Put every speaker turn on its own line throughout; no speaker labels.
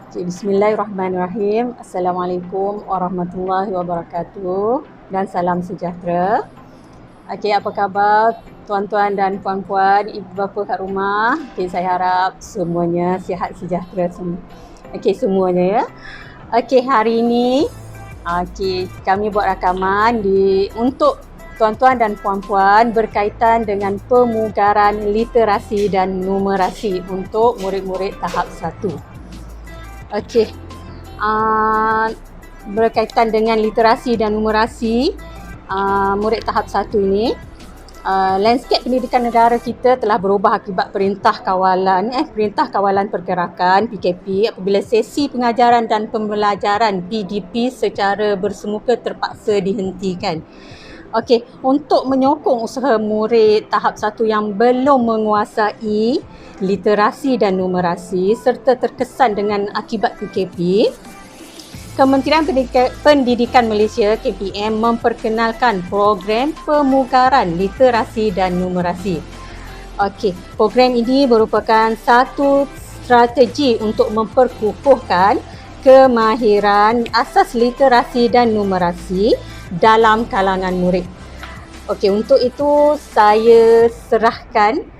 Okay, Bismillahirrahmanirrahim. Assalamualaikum warahmatullahi wabarakatuh dan salam sejahtera. Okay, apa khabar tuan-tuan dan puan-puan, ibu bapa kat rumah? Okay, saya harap semuanya sihat sejahtera semua. Okay, semuanya ya. Okay, hari ini kami buat rakaman untuk tuan-tuan dan puan-puan berkaitan dengan pemugaran literasi dan numerasi untuk murid-murid tahap 1. Okey, berkaitan dengan literasi dan numerasi murid tahap 1 ini, landscape pendidikan negara kita telah berubah akibat Perintah Kawalan Pergerakan PKP apabila sesi pengajaran dan pembelajaran PDP secara bersemuka terpaksa dihentikan. Okey, untuk menyokong usaha murid tahap 1 yang belum menguasai literasi dan numerasi serta terkesan dengan akibat PKP, Kementerian Pendidikan Malaysia KPM memperkenalkan program pemugaran literasi dan numerasi. Okey, program ini merupakan satu strategi untuk memperkukuhkan kemahiran asas literasi dan numerasi dalam kalangan murid. Okey, untuk itu saya serahkan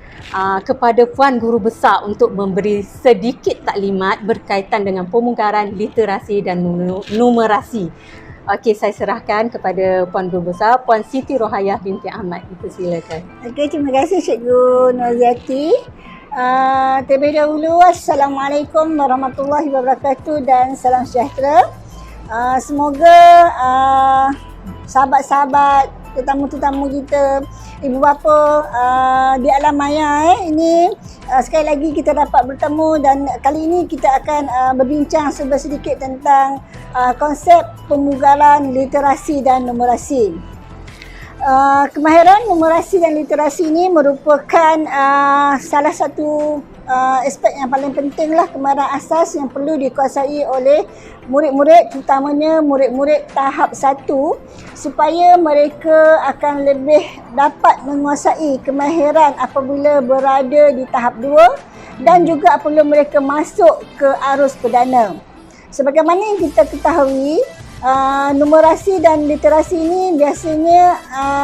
kepada Puan Guru Besar untuk memberi sedikit taklimat berkaitan dengan pemugaran literasi dan numerasi. Okey, saya serahkan kepada Puan Guru Besar, Puan Siti Rohayah binti Ahmad. Itu silakan.
Okey, terima kasih Cikgu Nurhazati. Terlebih dahulu, Assalamualaikum warahmatullahi wabarakatuh dan salam sejahtera. Semoga sahabat-sahabat, tetamu-tetamu kita, ibu bapa di alam maya ini sekali lagi kita dapat bertemu dan kali ini kita akan berbincang sedikit tentang konsep pemugaran literasi dan numerasi. Kemahiran numerasi dan literasi ini merupakan salah satu aspek yang paling penting lah, kemahiran asas yang perlu dikuasai oleh murid-murid, terutamanya murid-murid tahap 1, supaya mereka akan lebih dapat menguasai kemahiran apabila berada di tahap 2 dan juga apabila mereka masuk ke arus perdana. Sebagaimana yang kita ketahui, numerasi dan literasi ini biasanya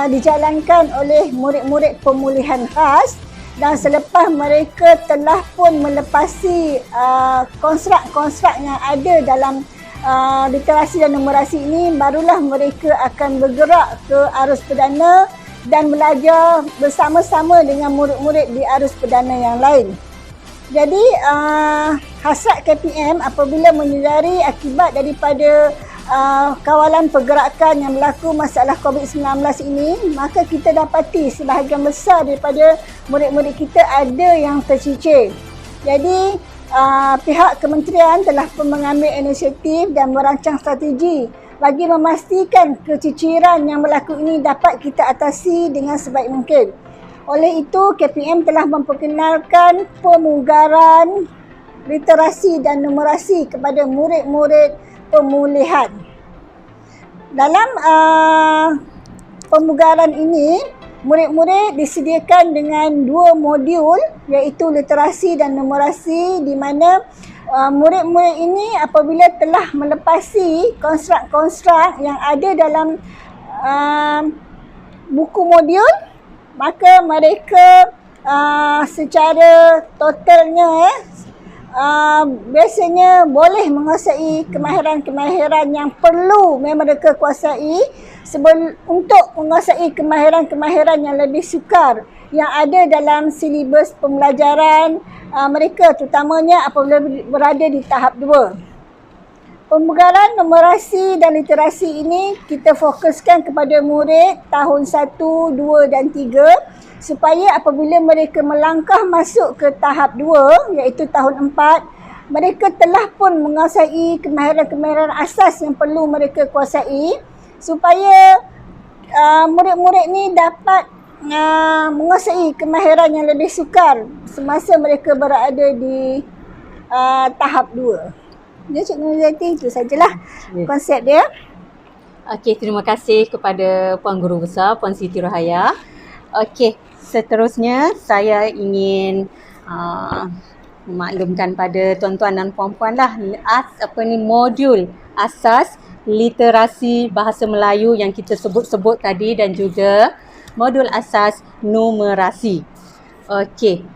dijalankan oleh murid-murid pemulihan khas, dan selepas mereka telah pun melepasi konstrak-konstrak yang ada dalam literasi dan numerasi ini, barulah mereka akan bergerak ke arus perdana dan belajar bersama-sama dengan murid-murid di arus perdana yang lain. Jadi hasrat KPM apabila menyedari akibat daripada kawalan pergerakan yang berlaku masalah COVID-19 ini, maka kita dapati sebahagian besar daripada murid-murid kita ada yang tercicir. Jadi pihak kementerian telah pun mengambil inisiatif dan merancang strategi bagi memastikan keciciran yang berlaku ini dapat kita atasi dengan sebaik mungkin. Oleh itu, KPM telah memperkenalkan pemugaran literasi dan numerasi kepada murid-murid pemulihan. Dalam pemugaran ini, murid-murid disediakan dengan 2 modul, iaitu literasi dan numerasi, di mana murid-murid ini apabila telah melepasi konstrak-konstrak yang ada dalam buku modul, maka mereka secara totalnya biasanya boleh menguasai kemahiran-kemahiran yang perlu mereka kuasai untuk menguasai kemahiran-kemahiran yang lebih sukar yang ada dalam silibus pembelajaran mereka, terutamanya apabila berada di tahap 2. Pemugaran numerasi dan literasi ini kita fokuskan kepada murid tahun 1, 2 dan 3 supaya apabila mereka melangkah masuk ke tahap 2 iaitu tahun 4, mereka telah pun menguasai kemahiran-kemahiran asas yang perlu mereka kuasai supaya murid-murid ni dapat menguasai kemahiran yang lebih sukar semasa mereka berada di tahap 2. Ya, Cikgu Nurhazati, itu sajalah konsep dia.
Okey, terima kasih kepada Puan Guru Besar, Puan Siti Rohayah. Okey, seterusnya saya ingin maklumkan pada tuan-tuan dan puan-puan lah modul asas literasi bahasa Melayu yang kita sebut-sebut tadi dan juga modul asas numerasi. Okey.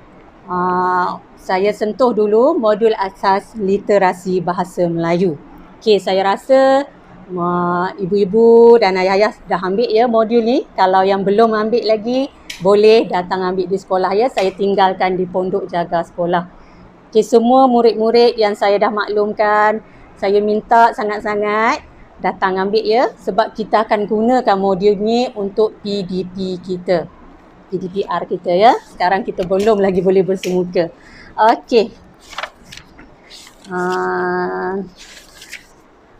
Saya sentuh dulu modul asas literasi bahasa Melayu. Okey, saya rasa ibu-ibu dan ayah-ayah dah ambil ya modul ni. Kalau yang belum ambil lagi, boleh datang ambil di sekolah ya. Saya tinggalkan di pondok jaga sekolah. Okey, semua murid-murid yang saya dah maklumkan, saya minta sangat-sangat datang ambil ya. Sebab kita akan gunakan modul ni untuk PDP kita. PDPR kita ya. Sekarang kita belum lagi boleh bersemuka. Okey.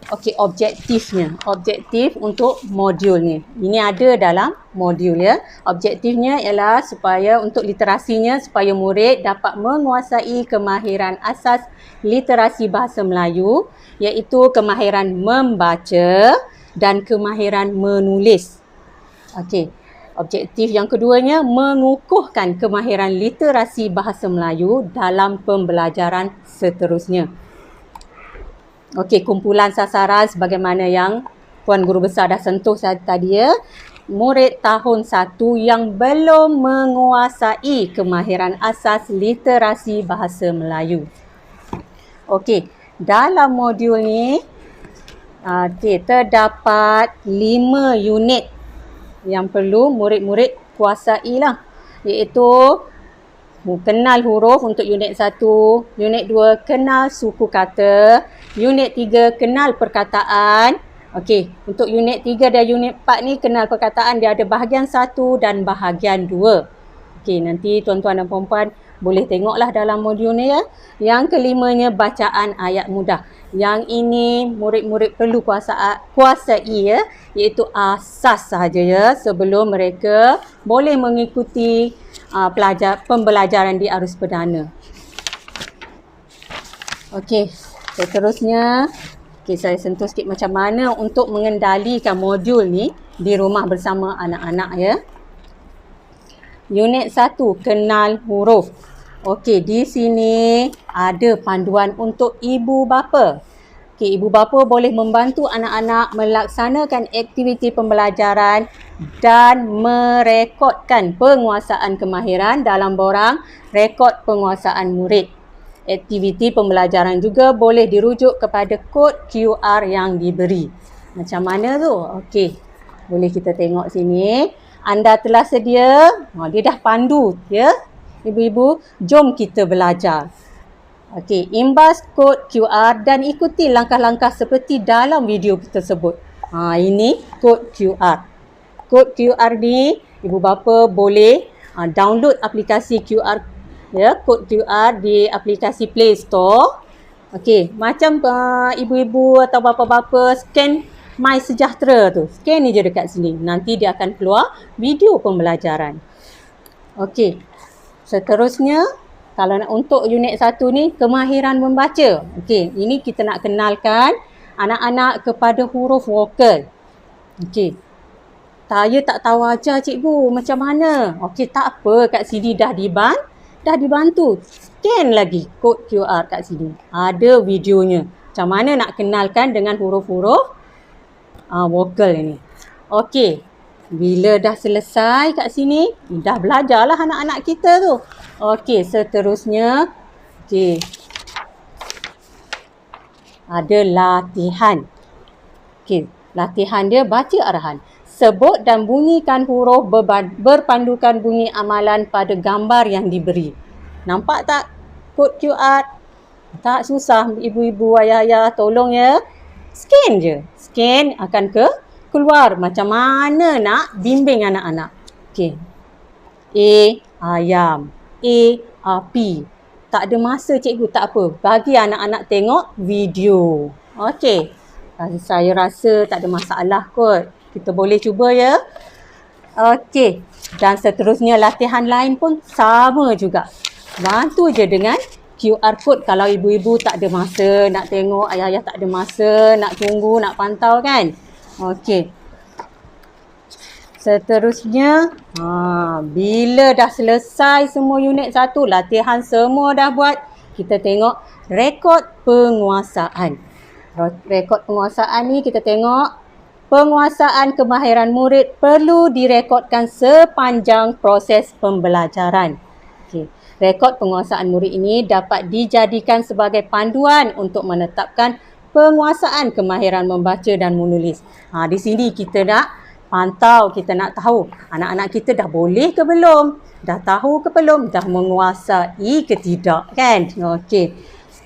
Okey, objektif untuk modul ni. Ini ada dalam modul ya. Objektifnya ialah supaya untuk literasinya supaya murid dapat menguasai kemahiran asas literasi bahasa Melayu, iaitu kemahiran membaca dan kemahiran menulis. Okey. Objektif yang keduanya mengukuhkan kemahiran literasi bahasa Melayu dalam pembelajaran seterusnya. Okey, kumpulan sasaran sebagaimana yang Puan Guru Besar dah sentuh tadi ya. Murid tahun 1 yang belum menguasai kemahiran asas literasi bahasa Melayu. Okey, dalam modul ni terdapat 5 unit yang perlu murid-murid kuasai lah, iaitu kenal huruf untuk unit 1, unit 2 kenal suku kata, unit 3 kenal perkataan. Okey, untuk unit 3 dan unit 4 ni kenal perkataan, dia ada bahagian 1 dan bahagian 2. Okey, nanti tuan-tuan dan puan-puan boleh tengoklah dalam modul ni ya. Yang kelimanya bacaan ayat mudah. Yang ini murid-murid perlu kuasai ya, iaitu asas sahaja ya sebelum mereka boleh mengikuti pembelajaran di arus perdana. Okey, seterusnya saya sentuh sikit macam mana untuk mengendalikan modul ni di rumah bersama anak-anak ya. Unit 1, kenal huruf. Okey, di sini ada panduan untuk ibu bapa. Okey, ibu bapa boleh membantu anak-anak melaksanakan aktiviti pembelajaran dan merekodkan penguasaan kemahiran dalam borang rekod penguasaan murid. Aktiviti pembelajaran juga boleh dirujuk kepada kod QR yang diberi. Macam mana tu? Okey, boleh kita tengok sini. Anda telah sedia, dia dah pandu ya. Ibu-ibu, jom kita belajar. Okey, imbas kod QR dan ikuti langkah-langkah seperti dalam video tersebut. Ini kod QR. Kod QR ni ibu bapa boleh download aplikasi QR ya, kod QR di aplikasi Play Store. Okey, macam ibu-ibu atau bapa-bapa scan My Sejahtera tu. Scan je dekat sini. Nanti dia akan keluar video pembelajaran. Okey. Seterusnya, kalau untuk unit 1 ni, kemahiran membaca. Okey, ini kita nak kenalkan anak-anak kepada huruf vokal. Okey. Saya tak tahu ajar cikgu macam mana. Okey, tak apa, kat sini dah dibantu. Scan lagi kod QR kat sini. Ada videonya. Macam mana nak kenalkan dengan huruf-huruf vokal ini. Okey. Bila dah selesai kat sini, dah belajarlah anak-anak kita tu. Okey, seterusnya. Okey. Ada latihan. Okey, latihan dia baca arahan. Sebut dan bunyikan huruf berpandukan bunyi amalan pada gambar yang diberi. Nampak tak kod QR? Tak susah ibu-ibu, ayah-ayah, tolong ya. Scan je. Scan akan keluar macam mana nak bimbing anak-anak. Okey. A, ayam. A, api. Tak ada masa cikgu, tak apa. Bagi anak-anak tengok video. Okey. Saya rasa tak ada masalah kot. Kita boleh cuba ya. Okey. Dan seterusnya latihan lain pun sama juga. Bantu je dengan QR code kalau ibu-ibu tak ada masa nak tengok, ayah-ayah tak ada masa nak tunggu, nak pantau kan. Okey. Seterusnya, bila dah selesai semua unit 1, latihan semua dah buat, kita tengok rekod penguasaan. Rekod penguasaan ni kita tengok penguasaan kemahiran murid perlu direkodkan sepanjang proses pembelajaran. Okey. Rekod penguasaan murid ini dapat dijadikan sebagai panduan untuk menetapkan penguasaan kemahiran membaca dan menulis. Di sini kita nak pantau, kita nak tahu anak-anak kita dah boleh ke belum? Dah tahu ke belum? Dah menguasai ke tidak, kan? Okey.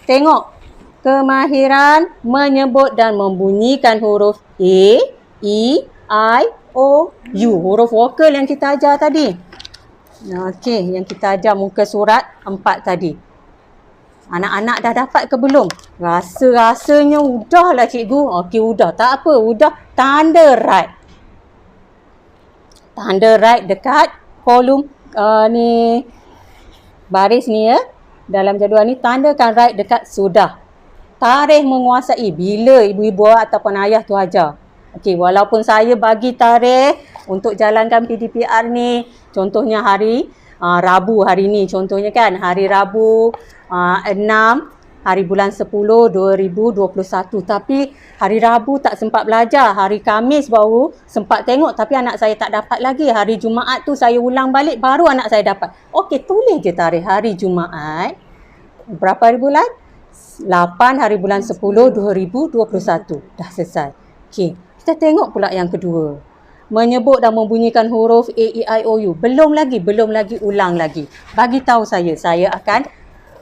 Tengok kemahiran menyebut dan membunyikan huruf A, E, I, O, U. Huruf vokal yang kita ajar tadi. Okey, yang kita ajar muka surat 4 tadi. Anak-anak dah dapat ke belum? Rasa-rasanya udah lah cikgu. Okey, udah. Tak apa, udah. Tanda right. Tanda right dekat kolom ni, baris ni ya. Dalam jadual ni tandakan right dekat sudah. Tarikh menguasai, bila ibu-ibu ataupun ayah tu ajar. Okey, walaupun saya bagi tarikh untuk jalankan PDPR ni, contohnya hari Rabu hari ni, contohnya kan, hari Rabu 6 hari bulan 10 2021. Tapi hari Rabu tak sempat belajar, hari Khamis baru sempat tengok tapi anak saya tak dapat lagi. Hari Jumaat tu saya ulang balik baru anak saya dapat. Okey, tulis je tarikh hari Jumaat. Berapa hari bulan? 8 hari bulan 10 2021. Dah selesai. Okey, kita tengok pula yang kedua. Menyebut dan membunyikan huruf A, E, I, O, U. Belum lagi, ulang lagi. Bagi tahu saya akan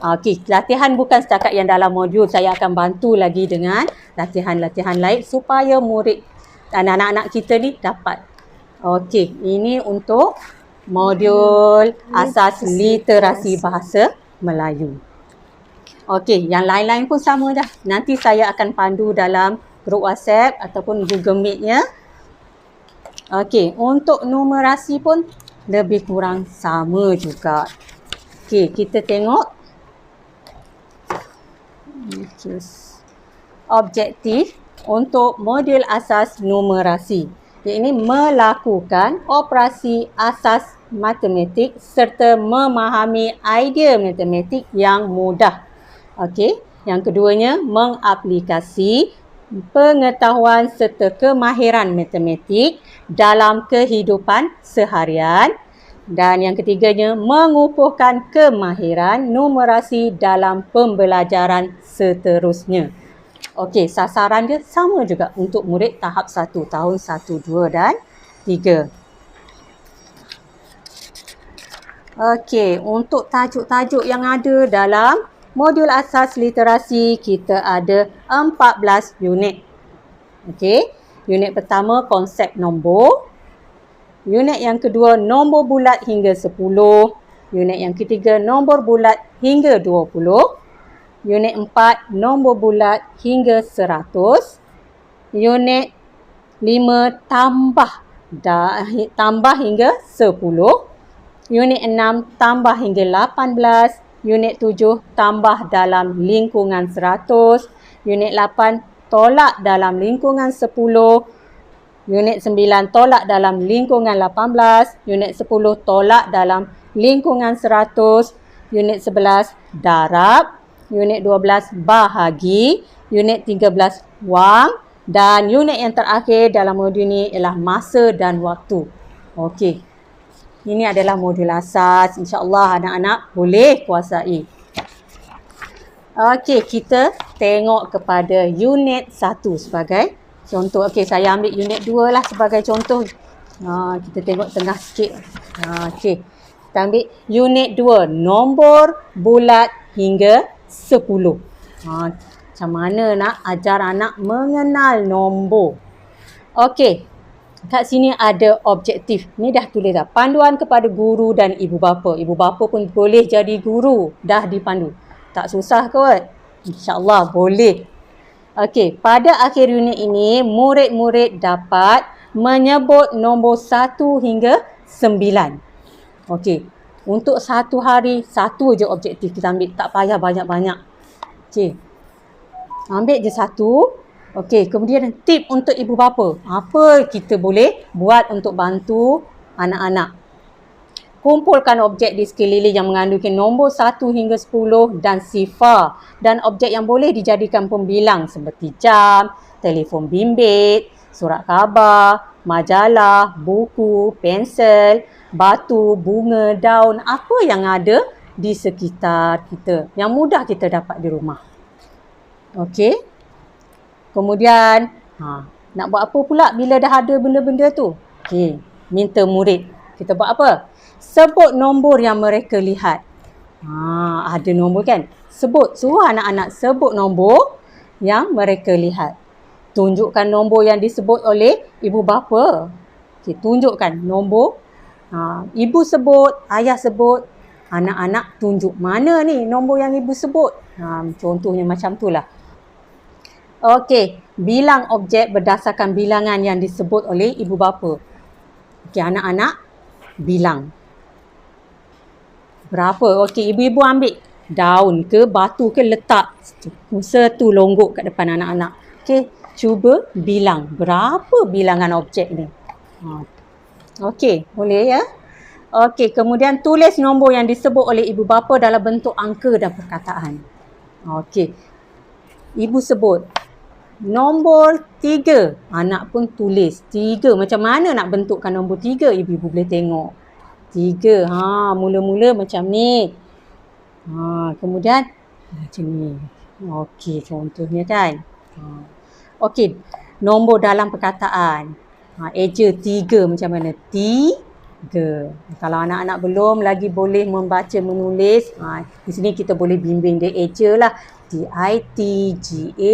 okey, latihan bukan setakat yang dalam modul. Saya akan bantu lagi dengan latihan-latihan lain supaya murid dan anak-anak kita ni dapat. Okey, ini untuk modul asas literasi bahasa Melayu. Okey, yang lain-lain pun sama dah. Nanti saya akan pandu dalam grup WhatsApp ataupun Google Meet-nya. Okey, untuk numerasi pun lebih kurang sama juga. Okey, kita tengok objektif untuk modul asas numerasi, iaitu melakukan operasi asas matematik serta memahami idea matematik yang mudah. Okey, yang keduanya mengaplikasi pengetahuan serta kemahiran matematik dalam kehidupan seharian. Dan yang ketiganya, mengukuhkan kemahiran numerasi dalam pembelajaran seterusnya. Okey, sasaran dia sama juga untuk murid tahap 1, tahun 1, 2 dan 3. Okey, untuk tajuk-tajuk yang ada dalam modul asas literasi, kita ada 14 unit. Okey, unit pertama konsep nombor. Unit yang kedua, nombor bulat hingga 10. Unit yang ketiga, nombor bulat hingga 20. Unit 4, nombor bulat hingga 100. Unit 5, tambah hingga 10. Unit 6, tambah hingga 18. Unit 7, tambah dalam lingkungan 100. Unit 8, tolak dalam lingkungan 10. Unit 9 tolak dalam lingkungan 18. Unit 10 tolak dalam lingkungan 100. Unit 11 darab. Unit 12 bahagi. Unit 13 wang. Dan unit yang terakhir dalam modul ini ialah masa dan waktu. Okey. Ini adalah modul asas. InsyaAllah anak-anak boleh kuasai. Okey, kita tengok kepada unit 1 sebagai contoh. Okey, saya ambil unit 2 lah sebagai contoh. Kita tengok tengah sikit. Okey. Kita ambil unit 2. Nombor bulat hingga 10. Macam mana nak ajar anak mengenal nombor. Okey. Kat sini ada objektif. Ni dah tulis dah. Panduan kepada guru dan ibu bapa. Ibu bapa pun boleh jadi guru. Dah dipandu. Tak susah kot. InsyaAllah boleh. Okey, pada akhir unit ini, murid-murid dapat menyebut nombor 1 hingga 9. Okey, untuk satu hari, satu je objektif kita ambil. Tak payah banyak-banyak. Okey, ambil je satu. Okey, kemudian tip untuk ibu bapa. Apa kita boleh buat untuk bantu anak-anak? Kumpulkan objek di sekeliling yang mengandungi nombor 1 hingga 10 dan sifar dan objek yang boleh dijadikan pembilang seperti jam, telefon bimbit, surat khabar, majalah, buku, pensel, batu, bunga, daun, apa yang ada di sekitar kita yang mudah kita dapat di rumah. Okey. Kemudian nak buat apa pula bila dah ada benda-benda tu? Okey, minta murid. Kita buat apa? Sebut nombor yang mereka lihat. Ada nombor kan? Suruh anak-anak sebut nombor yang mereka lihat. Tunjukkan nombor yang disebut oleh ibu bapa. Okey, tunjukkan nombor. Ibu sebut, ayah sebut, anak-anak tunjuk mana ni nombor yang ibu sebut. Contohnya macam tu lah. Okey, bilang objek berdasarkan bilangan yang disebut oleh ibu bapa. Okey, anak-anak bilang. Berapa? Okey, ibu-ibu ambil daun ke batu ke letak satu longgok kat depan anak-anak. Okey, cuba bilang berapa bilangan objek ni. Okey, boleh ya? Okey, kemudian tulis nombor yang disebut oleh ibu bapa dalam bentuk angka dan perkataan. Okey. Ibu sebut nombor 3. Anak pun tulis 3. Macam mana nak bentukkan nombor 3? Ibu-ibu boleh tengok. 3. Mula-mula macam ni. Kemudian macam ni. Okey, contohnya kan. Okey, nombor dalam perkataan. Eja 3 macam mana? 3. Kalau anak-anak belum lagi boleh membaca menulis, di sini kita boleh bimbing dia eja lah. TIT, GA,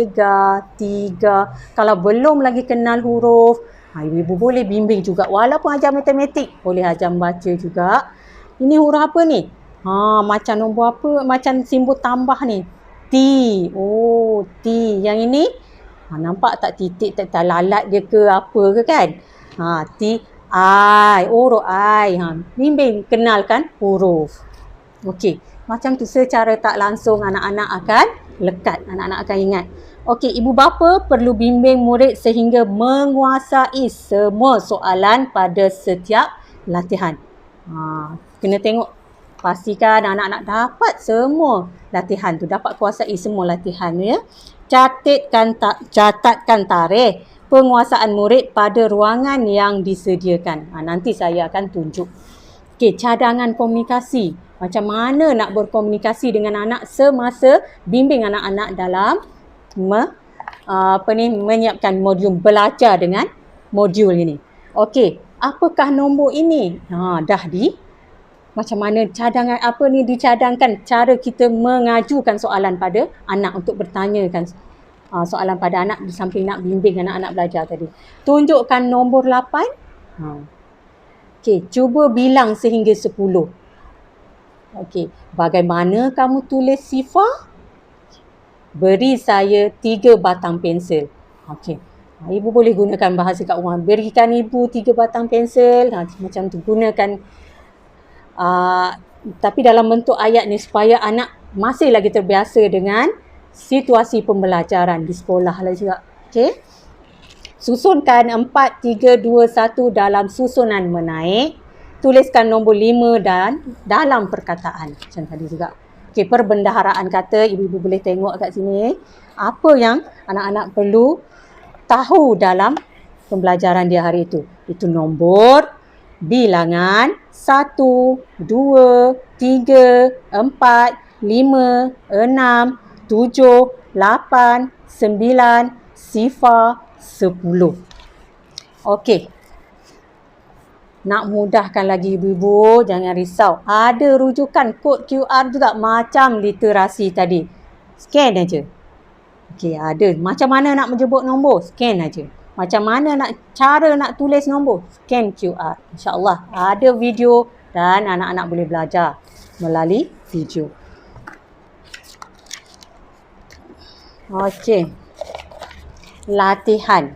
3. Kalau belum lagi kenal huruf, ibu-ibu boleh bimbing juga. Walaupun ajar matematik, boleh ajar membaca juga. Ini huruf apa ni? Macam nombor apa? Macam simbol tambah ni. T. Oh, T. Yang ini, nampak tak titik tak lalat dia ke apa ke kan? T. I. Huruf I. Bimbing, kenalkan huruf. Okey. Macam tu secara tak langsung anak-anak akan lekat. Anak-anak akan ingat. Okey, ibu bapa perlu bimbing murid sehingga menguasai semua soalan pada setiap latihan. Kena tengok. Pastikan anak-anak dapat semua latihan tu. Dapat kuasai semua latihan ya. Catatkan tarikh penguasaan murid pada ruangan yang disediakan. Nanti saya akan tunjuk. Okey, cadangan komunikasi. Macam mana nak berkomunikasi dengan anak semasa bimbing anak-anak dalam menyiapkan modul belajar dengan modul ini. Okey, apakah nombor ini? Macam mana cadangan apa ni dicadangkan, cara kita mengajukan soalan pada anak untuk bertanyakan soalan pada anak di samping nak bimbing anak-anak belajar tadi. Tunjukkan nombor 8. Okey, cuba bilang sehingga 10. Okey, bagaimana kamu tulis sifar? Beri saya 3 batang pensel. Okey. Ibu boleh gunakan bahasa kat rumah. Berikan ibu 3 batang pensel. Macam tu gunakan tapi dalam bentuk ayat ni supaya anak masih lagi terbiasa dengan situasi pembelajaran di sekolah lah juga. Okey. Susunkan 4, 3, 2, 1 dalam susunan menaik. Tuliskan nombor 5 dan dalam perkataan. Macam tadi juga. Okey, perbendaharaan kata. Ibu-ibu boleh tengok kat sini. Apa yang anak-anak perlu tahu dalam pembelajaran dia hari itu. Itu nombor, bilangan 1, 2, 3, 4, 5, 6, 7, 8, 9, sifar 10. Okey. Nak mudahkan lagi ibu-ibu, jangan risau. Ada rujukan kod QR juga macam literasi tadi. Scan aja. Okey, ada. Macam mana nak menyebut nombor? Scan aja. Macam mana cara nak tulis nombor? Scan QR. InsyaAllah ada video dan anak-anak boleh belajar melalui video. Okey. Latihan.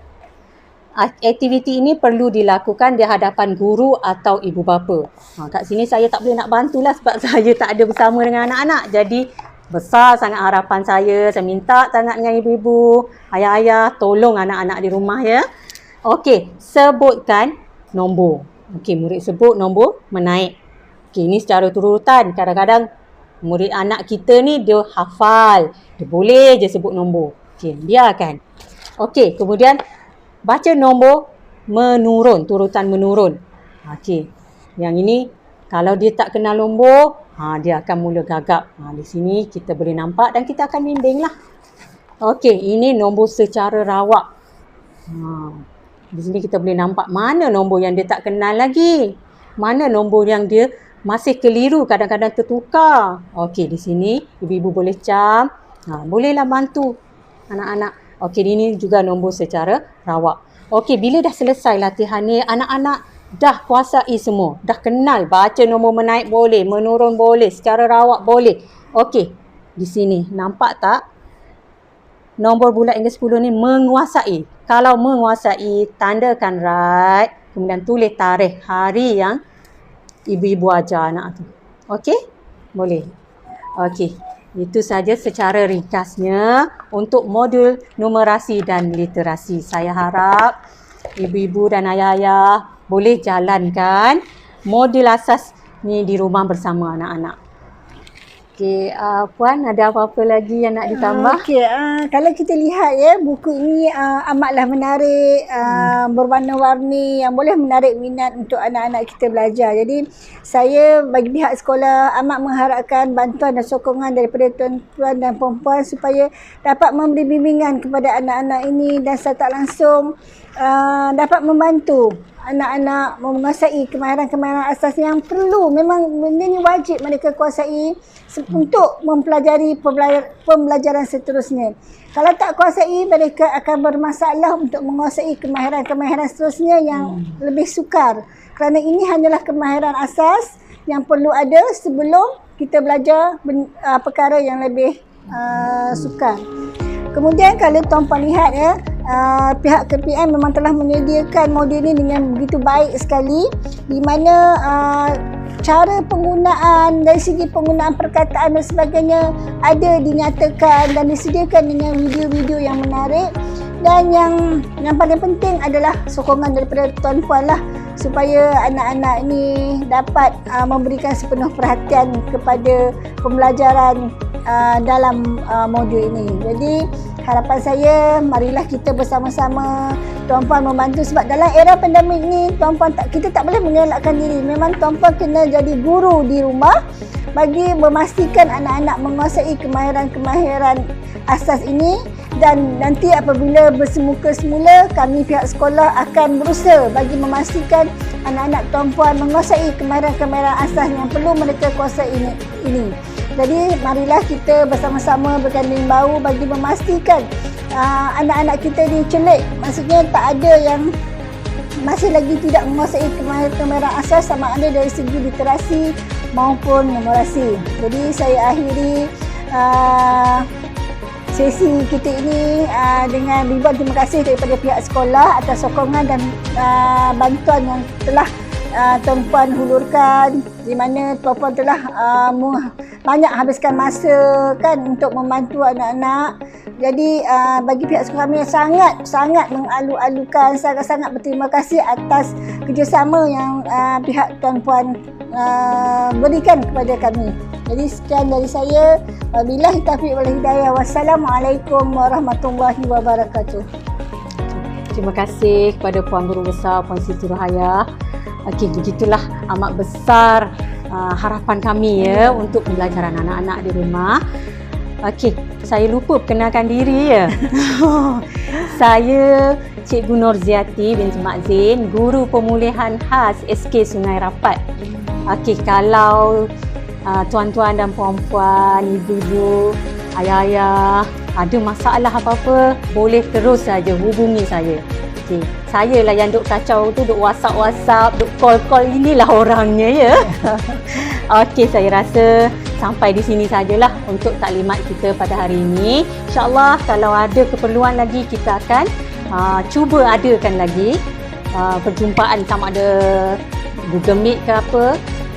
Aktiviti ini perlu dilakukan di hadapan guru atau ibu bapa. Kat sini saya tak boleh nak bantulah sebab saya tak ada bersama dengan anak-anak. Jadi besar sangat harapan saya. Saya minta sangat dengan ibu-ibu, ayah-ayah, tolong anak-anak di rumah ya. Okey, sebutkan nombor. Okey, murid sebut nombor menaik. Okey, ini secara turutan. Kadang-kadang murid anak kita ni dia hafal. Dia boleh je sebut nombor. Okey, biarkan. Okey, kemudian baca nombor menurun, turutan menurun. Okey, yang ini kalau dia tak kenal nombor, dia akan mula gagap. Di sini kita boleh nampak dan kita akan bimbing lah. Okey, ini nombor secara rawak. Di sini kita boleh nampak mana nombor yang dia tak kenal lagi. Mana nombor yang dia masih keliru, kadang-kadang tertukar. Okey, di sini ibu-ibu boleh cam. Bolehlah bantu anak-anak. Okey, ini juga nombor secara rawak. Okey, bila dah selesai latihan ni, anak-anak dah kuasai semua. Dah kenal baca nombor menaik boleh, menurun boleh, secara rawak boleh. Okey, di sini nampak tak? Nombor bulat hingga 10 ni menguasai. Kalau menguasai, tandakan right. Kemudian tulis tarikh hari yang ibu-ibu ajar anak tu. Okey? Boleh. Okey. Itu saja secara ringkasnya untuk modul numerasi dan literasi. Saya harap ibu-ibu dan ayah-ayah boleh jalankan modul asas ni di rumah bersama anak-anak. Okey, Puan ada apa-apa lagi yang nak ditambah?
Okey, kalau kita lihat ya, buku ini amatlah menarik, berwarna-warni yang boleh menarik minat untuk anak-anak kita belajar. Jadi saya bagi pihak sekolah amat mengharapkan bantuan dan sokongan daripada tuan-tuan dan puan-puan supaya dapat memberi bimbingan kepada anak-anak ini dan secara tak langsung dapat membantu anak-anak menguasai kemahiran-kemahiran asas yang perlu. Memang benda ni wajib mereka kuasai untuk mempelajari pembelajaran seterusnya. Kalau tak kuasai, mereka akan bermasalah untuk menguasai kemahiran-kemahiran seterusnya yang lebih sukar. Kerana ini hanyalah kemahiran asas yang perlu ada sebelum kita belajar perkara yang lebih sukar. Kemudian kalau tuan-puan lihat ya, pihak KPM memang telah menyediakan modul ini dengan begitu baik sekali, di mana cara penggunaan dari segi penggunaan perkataan dan sebagainya ada dinyatakan dan disediakan dengan video-video yang menarik. Dan yang paling penting adalah sokongan daripada tuan-puan lah, supaya anak-anak ni dapat memberikan sepenuh perhatian kepada pembelajaran dalam modul ini. Jadi harapan saya, marilah kita bersama-sama tuan-puan membantu, sebab dalam era pandemik ni tuan-puan kita tak boleh mengelakkan diri. Memang tuan-puan kena jadi guru di rumah bagi memastikan anak-anak menguasai kemahiran-kemahiran asas ini. Dan nanti apabila bersemuka semula, kami pihak sekolah akan berusaha bagi memastikan anak-anak tuan-puan menguasai kemahiran-kemahiran asas yang perlu mereka kuasai ini. Jadi marilah kita bersama-sama berganding bahu bagi memastikan anak-anak kita ni celik. Maksudnya tak ada yang masih lagi tidak menguasai kemahiran asas, sama ada dari segi literasi maupun numerasi. Jadi saya akhiri sesi kita ini dengan ribuan terima kasih daripada pihak sekolah atas sokongan dan bantuan yang telah tuan-puan hulurkan, di mana tuan-puan telah banyak habiskan masa kan untuk membantu anak-anak. Jadi bagi pihak sekolah kami sangat mengalu-alukan, sangat berterima kasih atas kerjasama yang pihak tuan-puan berikan kepada kami. Jadi sekian dari saya. Wabillahi taufiq wal hidayah. Wassalamualaikum warahmatullahi wabarakatuh.
Terima kasih kepada Puan Guru Besar, Puan Siti Rohayah. Okey, begitulah amat besar harapan kami ya untuk pembelajaran anak-anak di rumah. Okey, saya lupa perkenalkan diri ya. Saya Cikgu Nurziati binti Mak Zain, Guru Pemulihan Khas SK Sungai Rapat. Okey, kalau tuan-tuan dan puan-puan, ibu-ibu, ayah-ayah ada masalah apa-apa, boleh terus saja hubungi saya. Okey, saya lah yang duk kacau tu, duk WhatsApp, duk call-call, inilah orangnya ya. Okey, saya rasa sampai di sini sajalah untuk taklimat kita pada hari ini. InsyaAllah kalau ada keperluan lagi, kita akan cuba adakan lagi perjumpaan, sama ada Google Meet ke apa.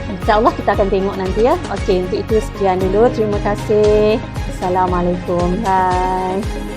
InsyaAllah kita akan tengok nanti ya. Okey, untuk itu sekian dulu. Terima kasih. Assalamualaikum. Bye.